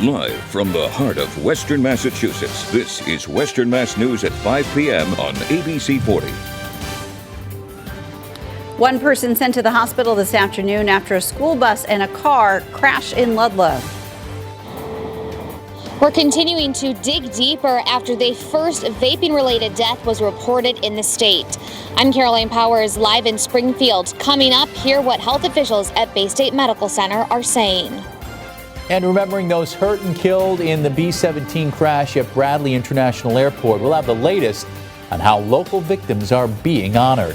Live from the heart of Western Massachusetts, this is Western Mass News at 5 p.m. on ABC 40. One person sent to the hospital this afternoon after a school bus and a car crash in Ludlow. We're continuing to dig deeper after the first vaping-related death was reported in the state. I'm Caroline Powers, live in Springfield. Coming up, hear what health officials at Bay State Medical Center are saying. And remembering those hurt and killed in the B-17 crash at Bradley International Airport. We'll have the latest on how local victims are being honored.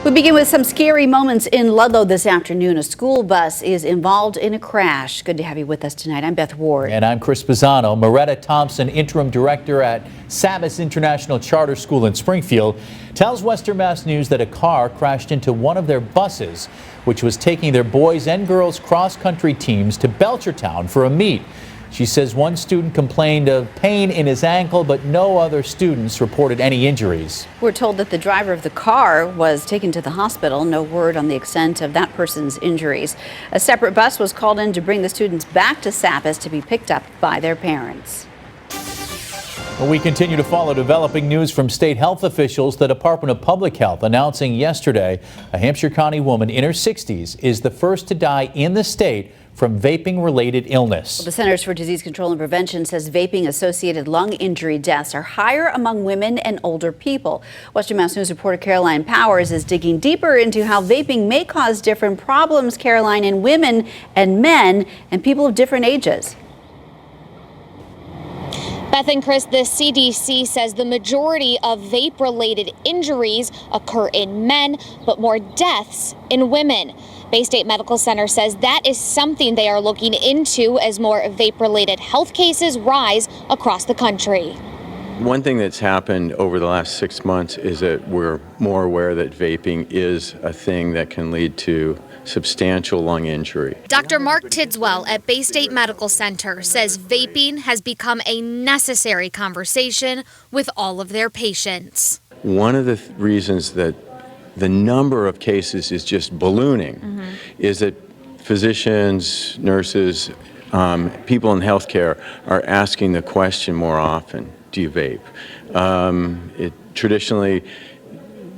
We begin with some scary moments in Ludlow this afternoon. A school bus is involved in a crash. Good to have you with us tonight. I'm Beth Ward. And I'm Chris Pisano. Moretta Thompson, interim director at Sabas International Charter School in Springfield, tells Western Mass News that a car crashed into one of their buses, which was taking their boys and girls cross-country teams to Belchertown for a meet. She says one student complained of pain in his ankle, but no other students reported any injuries. We're told that the driver of the car was taken to the hospital. No word on the extent of that person's injuries. A separate bus was called in to bring the students back to Sabas to be picked up by their parents. Well, we continue to follow developing news from state health officials. The Department of Public Health announcing yesterday a Hampshire County woman in her 60s is the first to die in the state from vaping-related illness. Well, the Centers for Disease Control and Prevention says vaping-associated lung injury deaths are higher among women and older people. Western Mass News reporter Caroline Powers is digging deeper into how vaping may cause different problems, Caroline, in women and men and people of different ages. Beth and Chris, the CDC says the majority of vape-related injuries occur in men, but more deaths in women. Bay State Medical Center says that is something they are looking into as more vape-related health cases rise across the country. One thing that's happened over the last 6 months is that we're more aware that vaping is a thing that can lead to substantial lung injury. Dr. Mark Tidswell at Bay State Medical Center says vaping has become a necessary conversation with all of their patients. One of the reasons that the number of cases is just ballooning is that physicians, nurses, people in healthcare are asking the question more often, do you vape? Traditionally,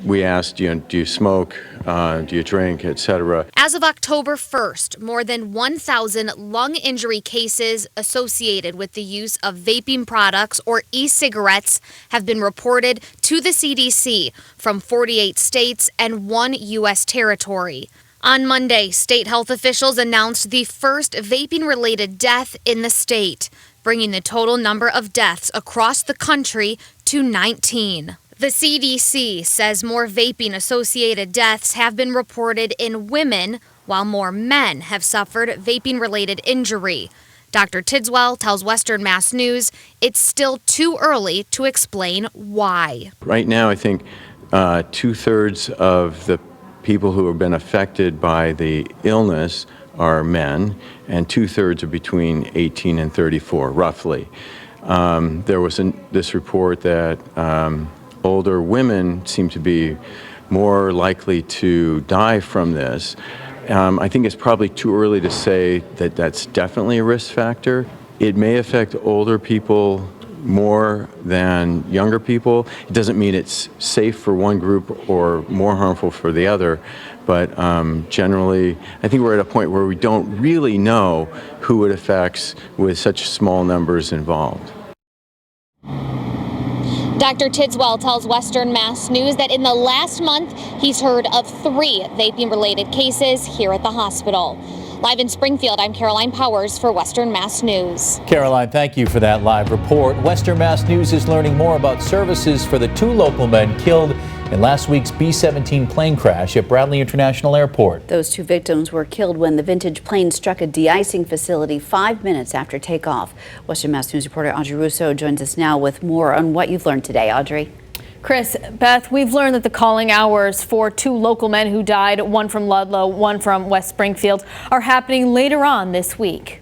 we asked, do you smoke, do you drink, etc. As of October 1st, more than 1,000 lung injury cases associated with the use of vaping products or e-cigarettes have been reported to the CDC from 48 states and 1 U.S. territory. On Monday, state health officials announced the first vaping-related death in the state, bringing the total number of deaths across the country to 19. The CDC says more vaping-associated deaths have been reported in women, while more men have suffered vaping-related injury. Dr. Tidswell tells Western Mass News it's still too early to explain why. Right now, I think 2/3 of the people who have been affected by the illness are men, and 2/3 are between 18 and 34, roughly. There was this report that older women seem to be more likely to die from this. I think it's probably too early to say that that's definitely a risk factor. It may affect older people more than younger people. It doesn't mean it's safe for one group or more harmful for the other, but generally, I think we're at a point where we don't really know who it affects with such small numbers involved. Dr. Tidswell tells Western Mass News that in the last month, he's heard of 3 vaping-related cases here at the hospital. Live in Springfield, I'm Caroline Powers for Western Mass News. Caroline, thank you for that live report. Western Mass News is learning more about services for the 2 local men killed in last week's B-17 plane crash at Bradley International Airport. Those 2 victims were killed when the vintage plane struck a de-icing facility 5 minutes after takeoff. Western Mass News reporter Audrey Russo joins us now with more on what you've learned today. Audrey. Chris, Beth, we've learned that the calling hours for 2 local men who died, one from Ludlow, one from West Springfield, are happening later on this week.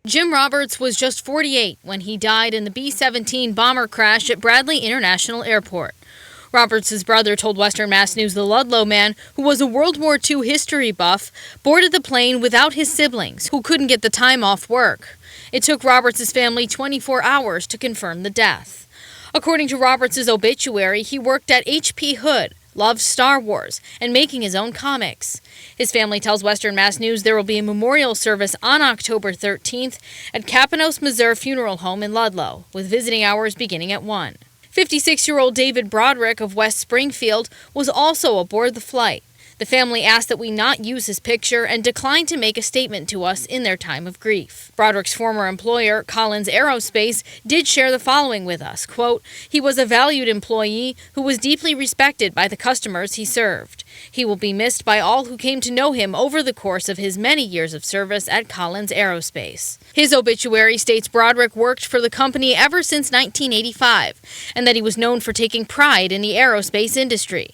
Jim Roberts was just 48 when he died in the B-17 bomber crash at Bradley International Airport. Roberts' brother told Western Mass News the Ludlow man, who was a World War II history buff, boarded the plane without his siblings, who couldn't get the time off work. It took Roberts' family 24 hours to confirm the death. According to Roberts' obituary, he worked at H.P. Hood, loved Star Wars, and making his own comics. His family tells Western Mass News there will be a memorial service on October 13th at Capanos Missouri Funeral Home in Ludlow, with visiting hours beginning at 1. 56-year-old David Broderick of West Springfield was also aboard the flight. The family asked that we not use his picture and declined to make a statement to us in their time of grief. Broderick's former employer, COLLEEN Aerospace, did share the following with us. Quote, "He was a valued employee who was deeply respected by the customers he served. He will be missed by all who came to know him over the course of his many years of service at COLLEEN Aerospace." His obituary states Broderick worked for the company ever since 1985 and that he was known for taking pride in the aerospace industry.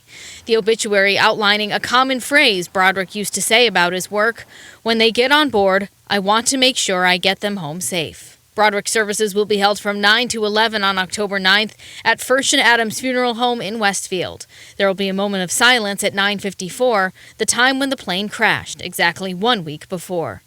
The obituary outlining a common phrase Broderick used to say about his work: "When they get on board, I want to make sure I get them home safe." Broderick services will be held from 9 to 11 on October 9th at First and Adams Funeral Home in Westfield. There will be a moment of silence at 9:54, the time when the plane crashed, exactly 1 week before.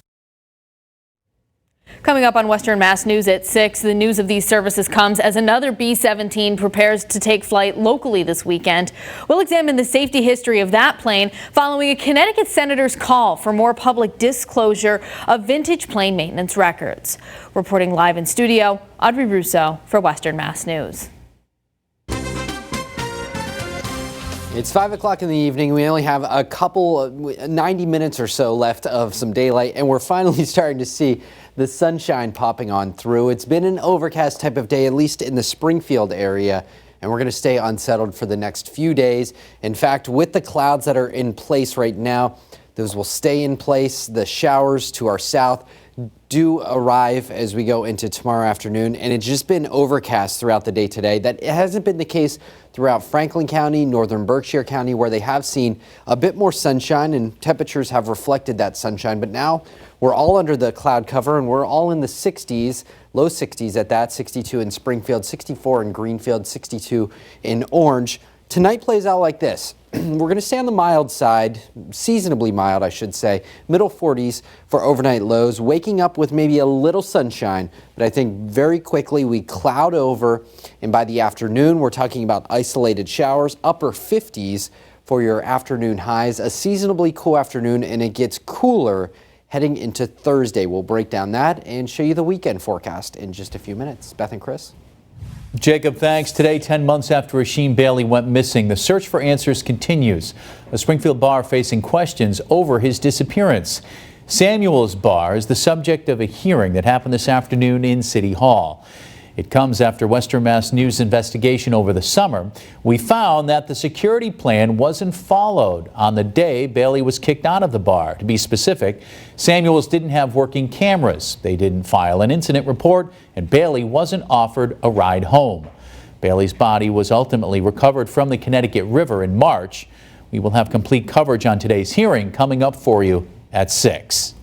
Coming up on Western Mass News at 6, the news of these services comes as another B-17 prepares to take flight locally this weekend. We'll examine the safety history of that plane following a Connecticut senator's call for more public disclosure of vintage plane maintenance records. Reporting live in studio, Audrey Russo for Western Mass News. It's 5 o'clock in the evening. We only have a couple, 90 minutes or so left of some daylight, and we're finally starting to see the sunshine popping on through. It's been an overcast type of day, at least in the Springfield area, and we're going to stay unsettled for the next few days. In fact, with the clouds that are in place right now, those will stay in place. The showers to our south do arrive as we go into tomorrow afternoon, and it's just been overcast throughout the day today. That hasn't been the case throughout Franklin County, northern Berkshire County, where they have seen a bit more sunshine and temperatures have reflected that sunshine. But now we're all under the cloud cover and we're all in the 60s, low 60s at that, 62 in Springfield, 64 in Greenfield, 62 in Orange. Tonight plays out like this. We're going to stay on the mild side, seasonably mild, I should say, middle 40s for overnight lows, waking up with maybe a little sunshine. But I think very quickly we cloud over, and by the afternoon, we're talking about isolated showers, upper 50s for your afternoon highs, a seasonably cool afternoon, and it gets cooler heading into Thursday. We'll break down that and show you the weekend forecast in just a few minutes. Beth and Chris. Jacob, thanks. Today, 10 months after Rasheem Bailey went missing, the search for answers continues. A Springfield bar facing questions over his disappearance. Samuel's bar is the subject of a hearing that happened this afternoon in City Hall. It comes after Western Mass News investigation over the summer. We found that the security plan wasn't followed on the day Bailey was kicked out of the bar. To be specific, Samuel's didn't have working cameras. They didn't file an incident report, and Bailey wasn't offered a ride home. Bailey's body was ultimately recovered from the Connecticut River in March. We will have complete coverage on today's hearing coming up for you at 6.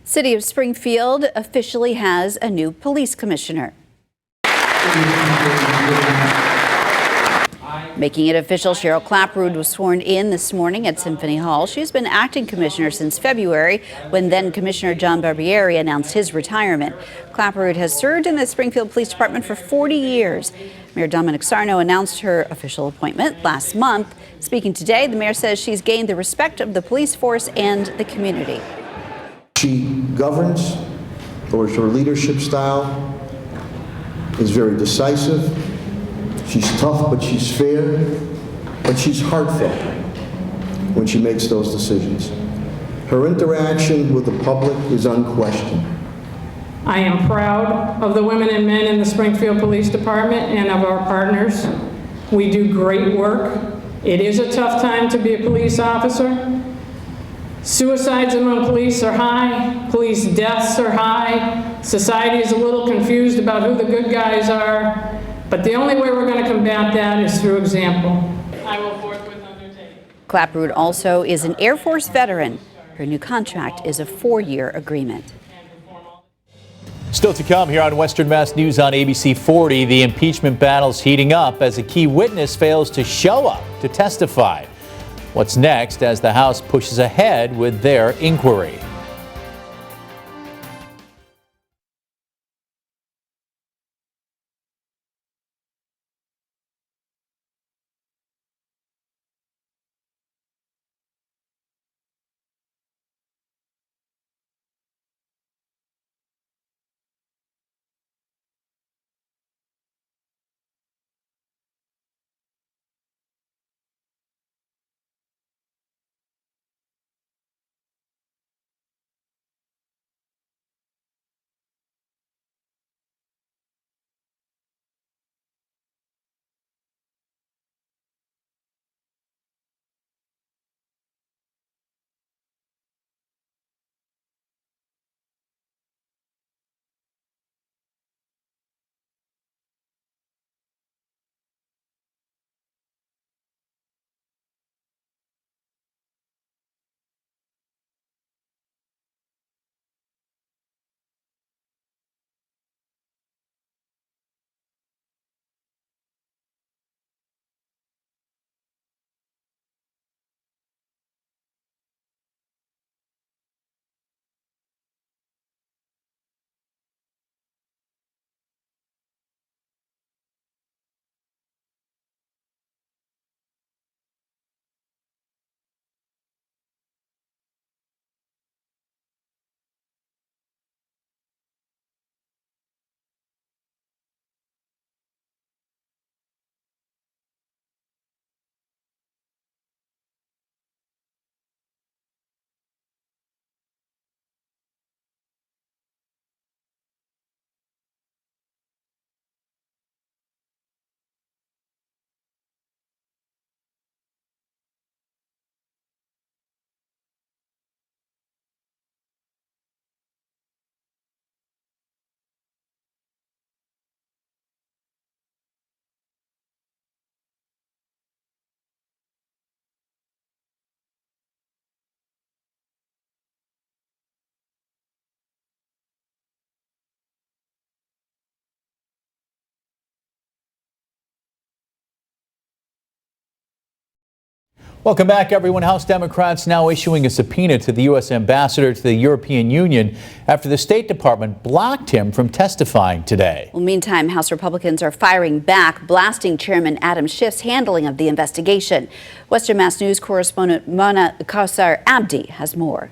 City of Springfield officially has a new police commissioner. Making it official, CHERYL CLAPPROOD was sworn in this morning at Symphony Hall. She's been acting commissioner since February, when then Commissioner John Barbieri announced his retirement. CLAPPROOD has served in the Springfield Police Department for 40 years. Mayor Dominic Sarno announced her official appointment last month. Speaking today, the mayor says she's gained the respect of the police force and the community. She governs, or her leadership style is very decisive. She's tough, but she's fair, but she's heartfelt when she makes those decisions. Her interaction with the public is unquestioned. I am proud of the women and men in the Springfield Police Department and of our partners. We do great work. It is a tough time to be a police officer. Suicides among police are high, police deaths are high, society is a little confused about who the good guys are, but the only way we're going to combat that is through example. I will forthwith undertake. CLAPPROOD also is an Air Force veteran. Her new contract is a 4-year agreement. Still to come here on Western Mass News on ABC 40, the impeachment battle's heating up as a key witness fails to show up to testify. What's next as the House pushes ahead with their inquiry? Welcome back, everyone. House Democrats now issuing a subpoena to the U.S. ambassador to the European Union after the State Department blocked him from testifying today. Well, meantime, House Republicans are firing back, blasting Chairman Adam Schiff's handling of the investigation. Western Mass News correspondent Mona Kausar Abdi has more.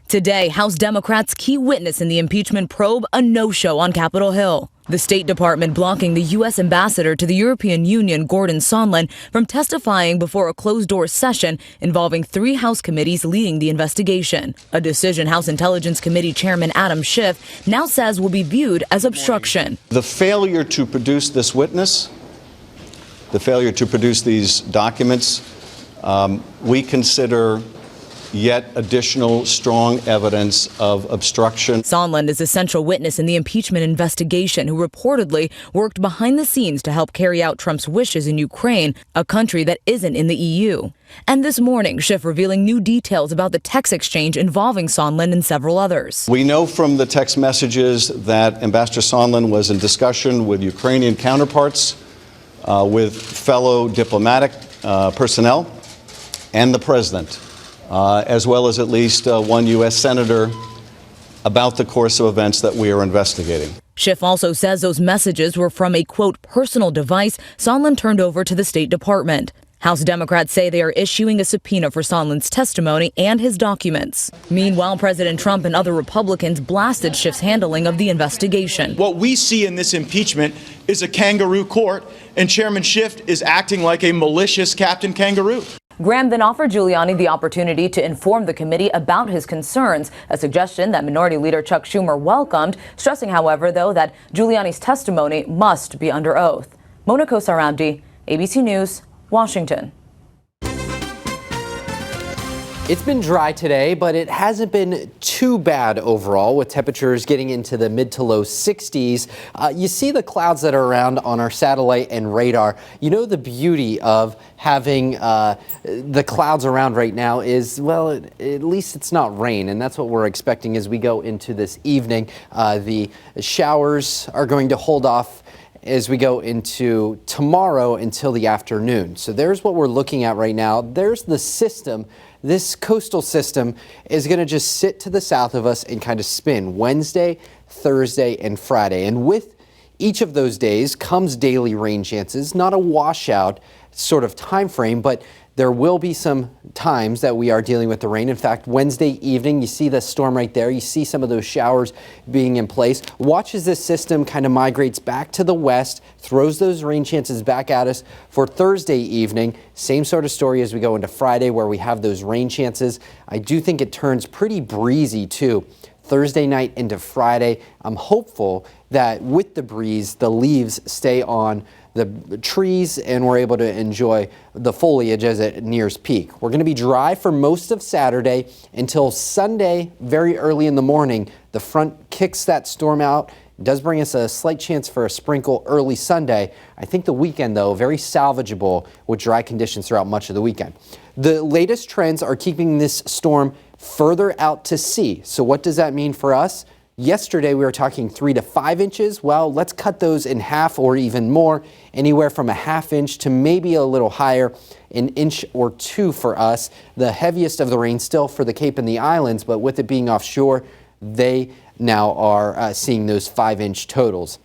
Today, House Democrats' key witness in the impeachment probe, a no-show on Capitol Hill. The State Department blocking the U.S. ambassador to the European Union, Gordon Sondland, from testifying before a closed-door session involving 3 House committees leading the investigation. A decision House Intelligence Committee Chairman Adam Schiff now says will be viewed as obstruction. The failure to produce this witness, the failure to produce these documents, we consider yet additional strong evidence of obstruction. Sondland is a central witness in the impeachment investigation who reportedly worked behind the scenes to help carry out Trump's wishes in Ukraine, a country that isn't in the EU. And this morning, Schiff revealing new details about the text exchange involving Sondland and several others. We know from the text messages that Ambassador Sondland was in discussion with Ukrainian counterparts, with fellow diplomatic personnel, and the president. As well as at least one U.S. senator about the course of events that we are investigating. Schiff also says those messages were from a, quote, personal device Sondland turned over to the State Department. House Democrats say they are issuing a subpoena for Sondland's testimony and his documents. Meanwhile, President Trump and other Republicans blasted Schiff's handling of the investigation. What we see in this impeachment is a kangaroo court, and Chairman Schiff is acting like a malicious Captain Kangaroo. Graham then offered Giuliani the opportunity to inform the committee about his concerns, a suggestion that Minority Leader Chuck Schumer welcomed, stressing, however, though, that Giuliani's testimony must be under oath. Mona Kausar Abdi, ABC News, Washington. It's been dry today, but it hasn't been too bad overall, with temperatures getting into the mid to low 60s. You see the clouds that are around on our satellite and radar. You know, the beauty of having the clouds around right now is, well, at least it's not rain, and that's what we're expecting as we go into this evening. The showers are going to hold off as we go into tomorrow until the afternoon. So there's what we're looking at right now. There's the system. This coastal system is going to just sit to the south of us and kind of spin Wednesday, Thursday, and Friday. And with each of those days comes daily rain chances, not a washout sort of time frame, but there will be some times that we are dealing with the rain. In fact, Wednesday evening, you see the storm right there. You see some of those showers being in place. Watch as this system kind of migrates back to the west, throws those rain chances back at us for Thursday evening. Same sort of story as we go into Friday, where we have those rain chances. I do think it turns pretty breezy too. Thursday night into Friday, I'm hopeful that with the breeze, the leaves stay on the trees and we're able to enjoy the foliage as it nears peak. We're going to be dry for most of Saturday until Sunday, very early in the morning. The front kicks that storm out. It does bring us a slight chance for a sprinkle early Sunday. I think the weekend, though, very salvageable with dry conditions throughout much of the weekend. The latest trends are keeping this storm further out to sea. So what does that mean for us? Yesterday, we were talking 3 to 5 inches. Well, let's cut those in half or even more, anywhere from a ½ inch to maybe a little higher, an inch or 2 for us. The heaviest of the rain still for the Cape and the islands, but with it being offshore, they now are seeing those 5-inch totals.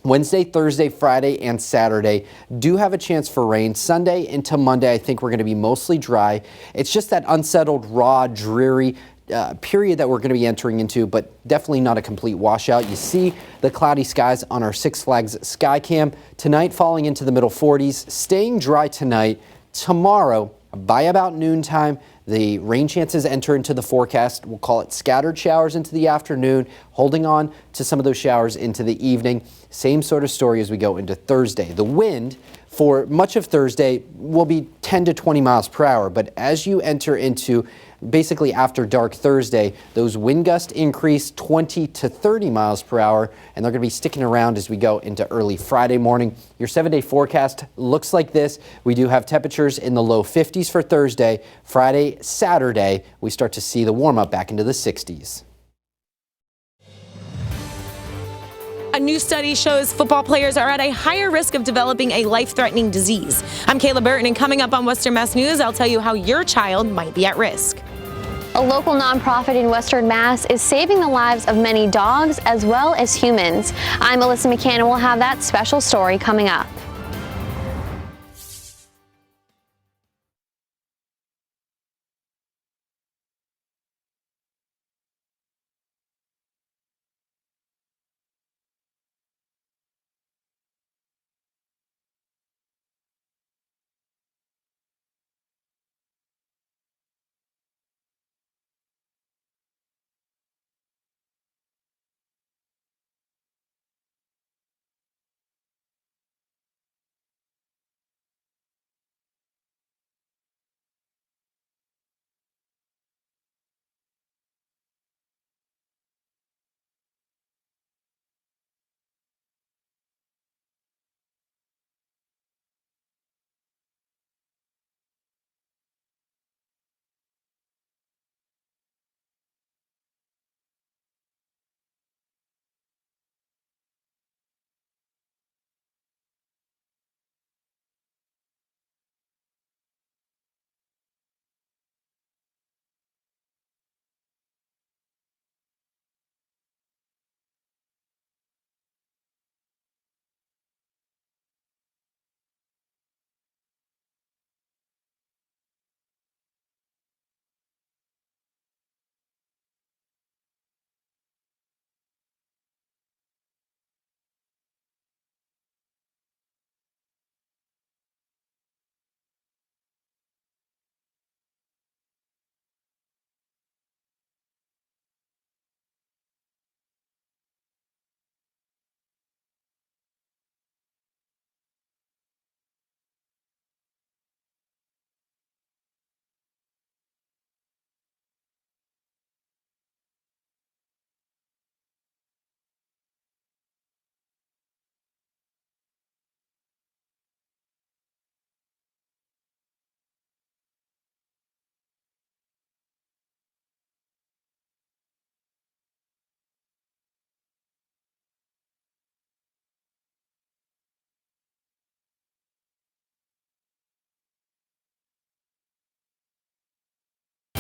Wednesday, Thursday, Friday, and Saturday do have a chance for rain. Sunday into Monday, I think we're going to be mostly dry. It's just that unsettled, raw, dreary period that we're going to be entering into, but definitely not a complete washout. You see the cloudy skies on our Six Flags sky cam. Tonight falling into the middle 40s, staying dry tonight. Tomorrow, by about noontime, the rain chances enter into the forecast. We'll call it scattered showers into the afternoon, holding on to some of those showers into the evening. Same sort of story as we go into Thursday. The wind for much of Thursday will be 10 to 20 miles per hour, but as you enter into basically after dark Thursday, those wind gusts increase 20 to 30 miles per hour, and they're going to be sticking around as we go into early Friday morning. Your 7-day forecast looks like this. We do have temperatures in the low 50s for Thursday. Friday, Saturday, we start to see the warm up back into the 60s. A new study shows football players are at a higher risk of developing a life-threatening disease. I'm Kayla Burton, and coming up on Western Mass News, I'll tell you how your child might be at risk. A local nonprofit in Western Mass is saving the lives of many dogs as well as humans. I'm Melissa McCann, and we'll have that special story coming up.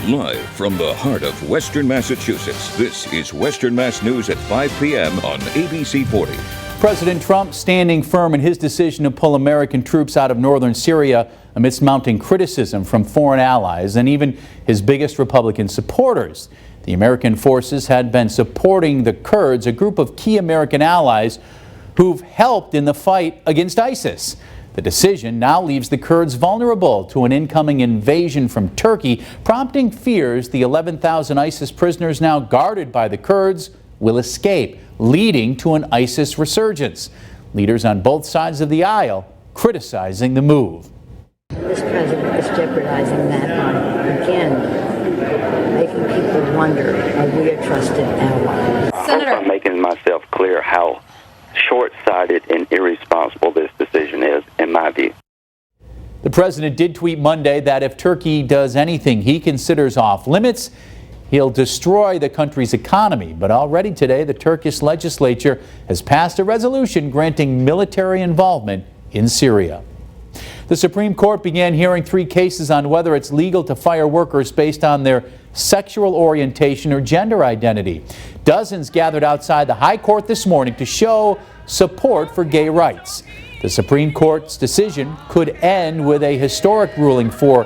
Live from the heart of Western Massachusetts, this is Western Mass News at 5 p.m. on ABC 40. President Trump standing firm in his decision to pull American troops out of northern Syria amidst mounting criticism from foreign allies and even his biggest Republican supporters. The American forces had been supporting the Kurds, a group of key American allies who've helped in the fight against ISIS. The decision now leaves the Kurds vulnerable to an incoming invasion from Turkey, prompting fears the 11,000 ISIS prisoners now guarded by the Kurds will escape, leading to an ISIS resurgence. Leaders on both sides of the aisle criticizing the move. This president is jeopardizing that by, again, making people wonder, are we a trusted ally? Senator, I'm making myself clear how short-sighted and irresponsible this decision is, in my view. The president did tweet Monday that if Turkey does anything he considers off limits, he'll destroy the country's economy. But already today, the Turkish legislature has passed a resolution granting military involvement in Syria. The Supreme Court began hearing 3 cases on whether it's legal to fire workers based on their sexual orientation or gender identity. Dozens gathered outside the High Court this morning to show support for gay rights. The Supreme Court's decision could end with a historic ruling for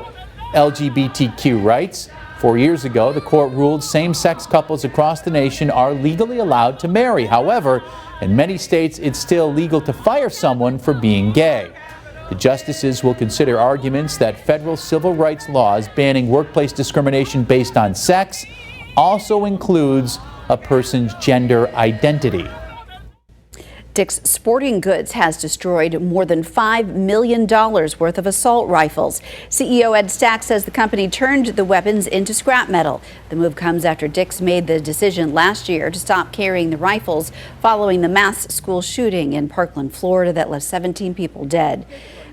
LGBTQ rights. 4 years ago, the court ruled same-sex couples across the nation are legally allowed to marry. However, in many states, it's still legal to fire someone for being gay. The justices will consider arguments that federal civil rights laws banning workplace discrimination based on sex also includes a person's gender identity. Dick's Sporting Goods has destroyed more than $5 million worth of assault rifles. CEO Ed Stack says the company turned the weapons into scrap metal. The move comes after Dick's made the decision last year to stop carrying the rifles following the mass school shooting in Parkland, Florida that left 17 people dead.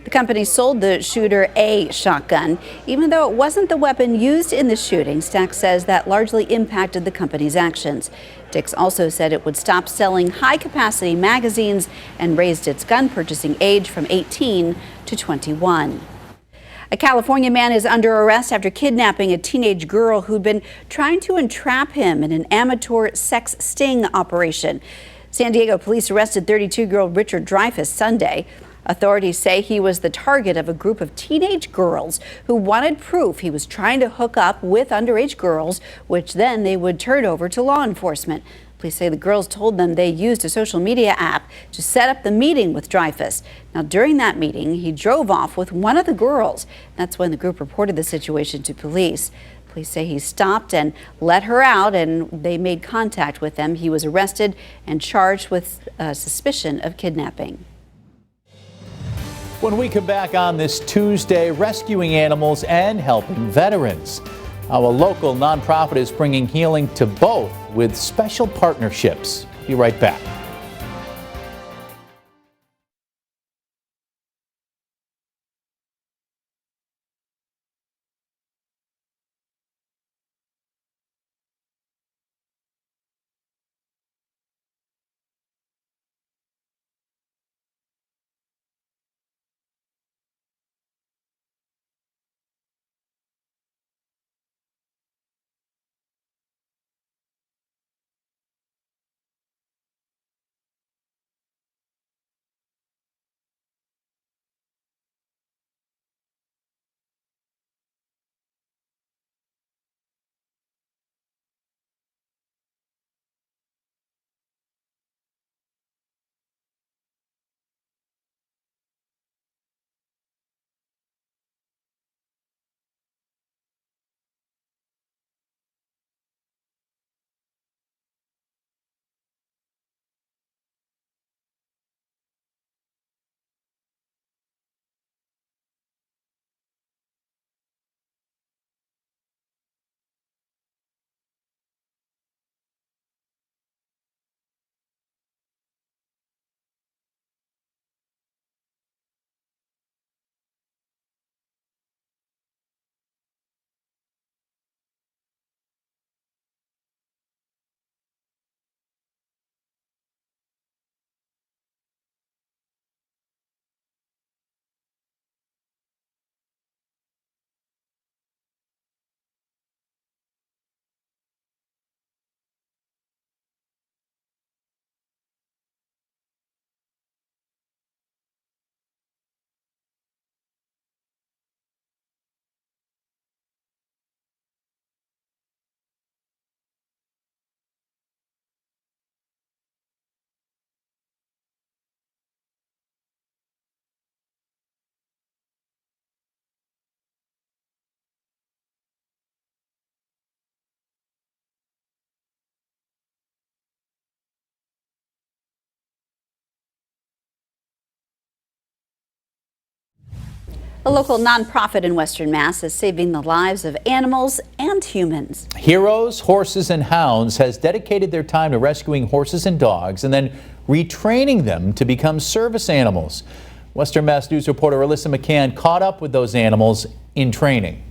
The company sold the shooter a shotgun, even though it wasn't the weapon used in the shooting. Stack says that largely impacted the company's actions. Dick's also said it would stop selling high-capacity magazines and raised its gun purchasing age from 18 to 21. A California man is under arrest after kidnapping a teenage girl who'd been trying to entrap him in an amateur sex sting operation. San Diego police arrested 32-year-old Richard Dreyfuss Sunday. Authorities say he was the target of a group of teenage girls who wanted proof he was trying to hook up with underage girls, which then they would turn over to law enforcement. Police say the girls told them they used a social media app to set up the meeting with Dreyfuss. Now, during that meeting, he drove off with one of the girls. That's when the group reported the situation to police. Police say he stopped and let her out, and they made contact with them. He was arrested and charged with suspicion of kidnapping. When we come back on this Tuesday, rescuing animals and helping veterans. How a local nonprofit is bringing healing to both with special partnerships. Be right back. A local nonprofit in Western Mass is saving the lives of animals and humans. Heroes, Horses, and Hounds has dedicated their time to rescuing horses and dogs and then retraining them to become service animals. Western Mass News reporter Alyssa McCann caught up with those animals in training.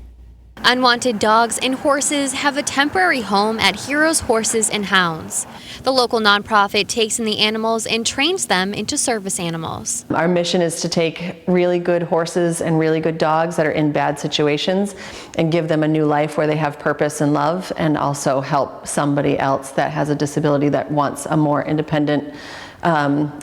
Unwanted dogs and horses have a temporary home at Heroes, Horses, and Hounds. The local nonprofit takes in the animals and trains them into service animals. Our mission is to take really good horses and really good dogs that are in bad situations and give them a new life where they have purpose and love, and also help somebody else that has a disability that wants a more independent,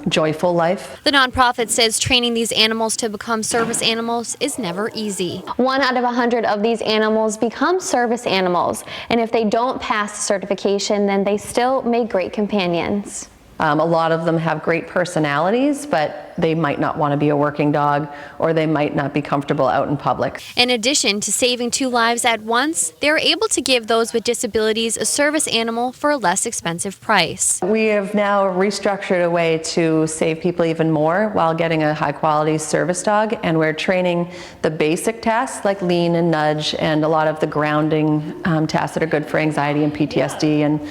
joyful life. The nonprofit says training these animals to become service animals is never easy. 1 out of 100 of these animals become service animals, and if they don't pass the certification, then they still make great companions. A lot of them have great personalities, but they might not want to be a working dog, or they might not be comfortable out in public. In addition to saving 2 lives at once, they're able to give those with disabilities a service animal for a less expensive price. We have now restructured a way to save people even more while getting a high-quality service dog, and we're training the basic tasks like lean and nudge and a lot of the grounding tasks that are good for anxiety and PTSD and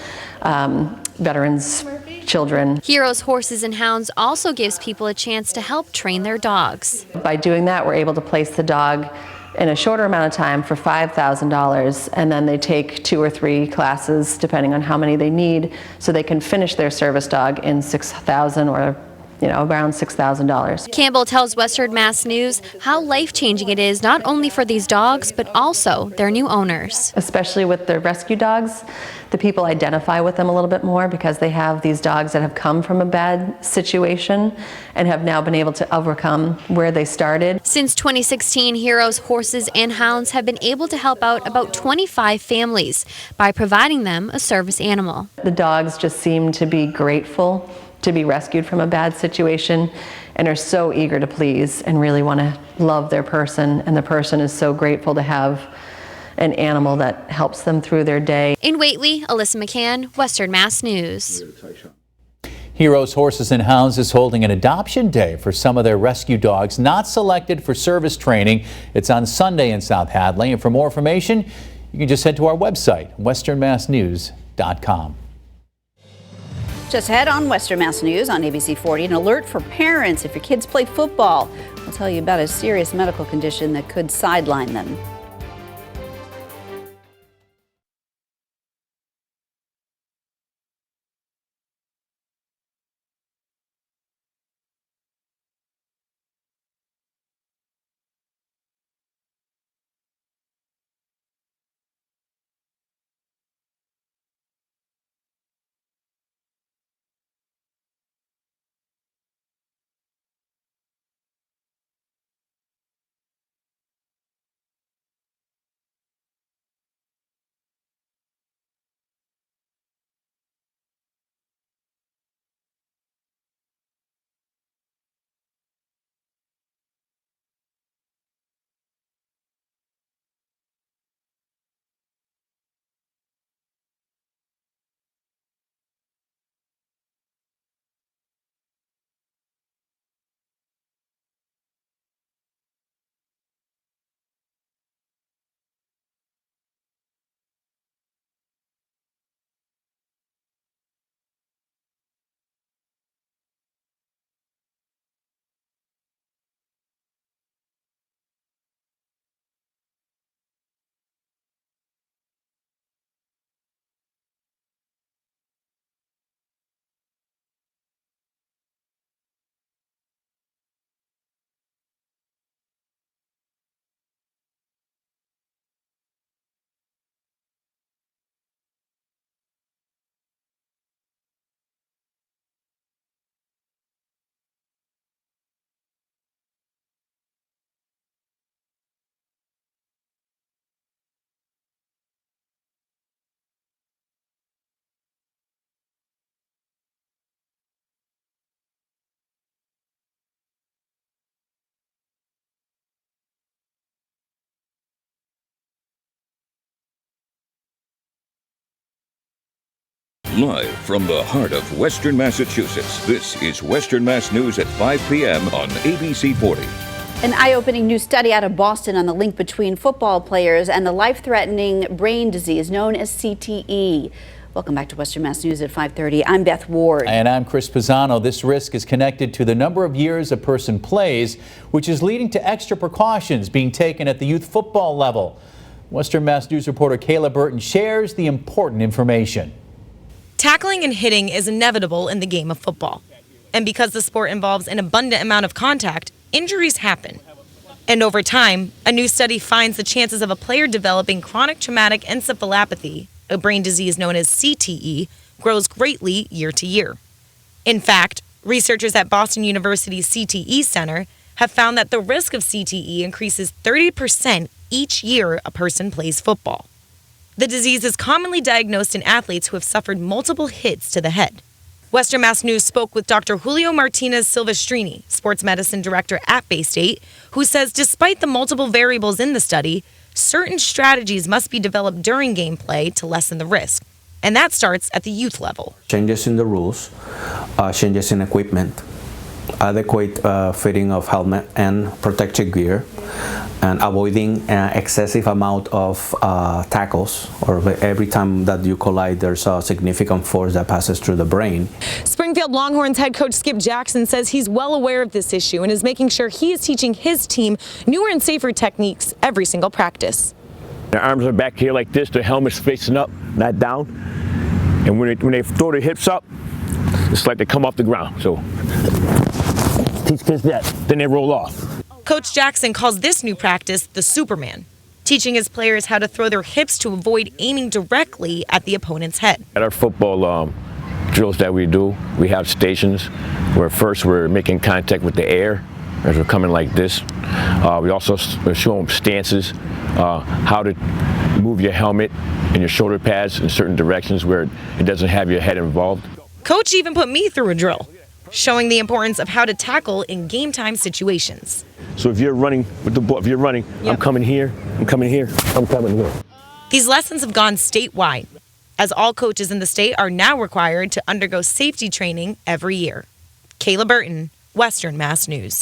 veterans' children. Heroes, Horses, and Hounds also gives people a chance to help train their dogs. By doing that, we're able to place the dog in a shorter amount of time for $5,000, and then they take 2 or 3 classes depending on how many they need, so they can finish their service dog in $6,000 or around $6,000. Campbell tells Western Mass News how life-changing it is not only for these dogs, but also their new owners. Especially with the rescue dogs, the people identify with them a little bit more because they have these dogs that have come from a bad situation and have now been able to overcome where they started. Since 2016, Heroes, Horses, and Hounds have been able to help out about 25 families by providing them a service animal. The dogs just seem to be grateful to be rescued from a bad situation and are so eager to please and really want to love their person, and the person is so grateful to have an animal that helps them through their day. In Whately, Alyssa McCann, Western Mass News. Heroes, Horses, and Hounds is holding an adoption day for some of their rescue dogs not selected for service training. It's on Sunday in South Hadley, and for more information, you can just head to our website, westernmassnews.com. Just ahead on Western Mass News on ABC 40, an alert for parents if your kids play football. We'll tell you about a serious medical condition that could sideline them. Live from the heart of Western Massachusetts, this is Western Mass News at 5 p.m. on ABC 40. An eye-opening new study out of Boston on the link between football players and the life-threatening brain disease known as CTE. Welcome back to Western Mass News at 5:30. I'm Beth Ward. And I'm Chris Pisano. This risk is connected to the number of years a person plays, which is leading to extra precautions being taken at the youth football level. Western Mass News reporter Kayla Burton shares the important information. Tackling and hitting is inevitable in the game of football. And because the sport involves an abundant amount of contact, injuries happen. And over time, a new study finds the chances of a player developing chronic traumatic encephalopathy, a brain disease known as CTE, grows greatly year to year. In fact, researchers at Boston University's CTE Center have found that the risk of CTE increases 30% each year a person plays football. The disease is commonly diagnosed in athletes who have suffered multiple hits to the head. Western Mass News spoke with Dr. Julio Martinez Silvestrini, sports medicine director at Bay State, who says despite the multiple variables in the study, certain strategies must be developed during gameplay to lessen the risk. And that starts at the youth level. Changes in the rules, changes in equipment, adequate fitting of helmet and protective gear, and avoiding excessive amount of tackles, or every time that you collide there's a significant force that passes through the brain. Springfield Longhorns head coach Skip Jackson says he's well aware of this issue and is making sure he is teaching his team newer and safer techniques every single practice. Their arms are back here like this, their helmet's facing up, not down. And when they throw their hips up, it's like they come off the ground. So teach kids that, then they roll off. Coach Jackson calls this new practice the Superman, teaching his players how to throw their hips to avoid aiming directly at the opponent's head. At our football drills that we do, we have stations where first we're making contact with the air as we're coming like this. We also show them stances, how to move your helmet and your shoulder pads in certain directions where it doesn't have your head involved. Coach even put me through a drill, showing the importance of how to tackle in game time situations. So if you're running with the ball, if you're running, yep. I'm coming here, I'm coming here, I'm coming here. These lessons have gone statewide, as all coaches in the state are now required to undergo safety training every year. Kayla Burton, Western Mass News.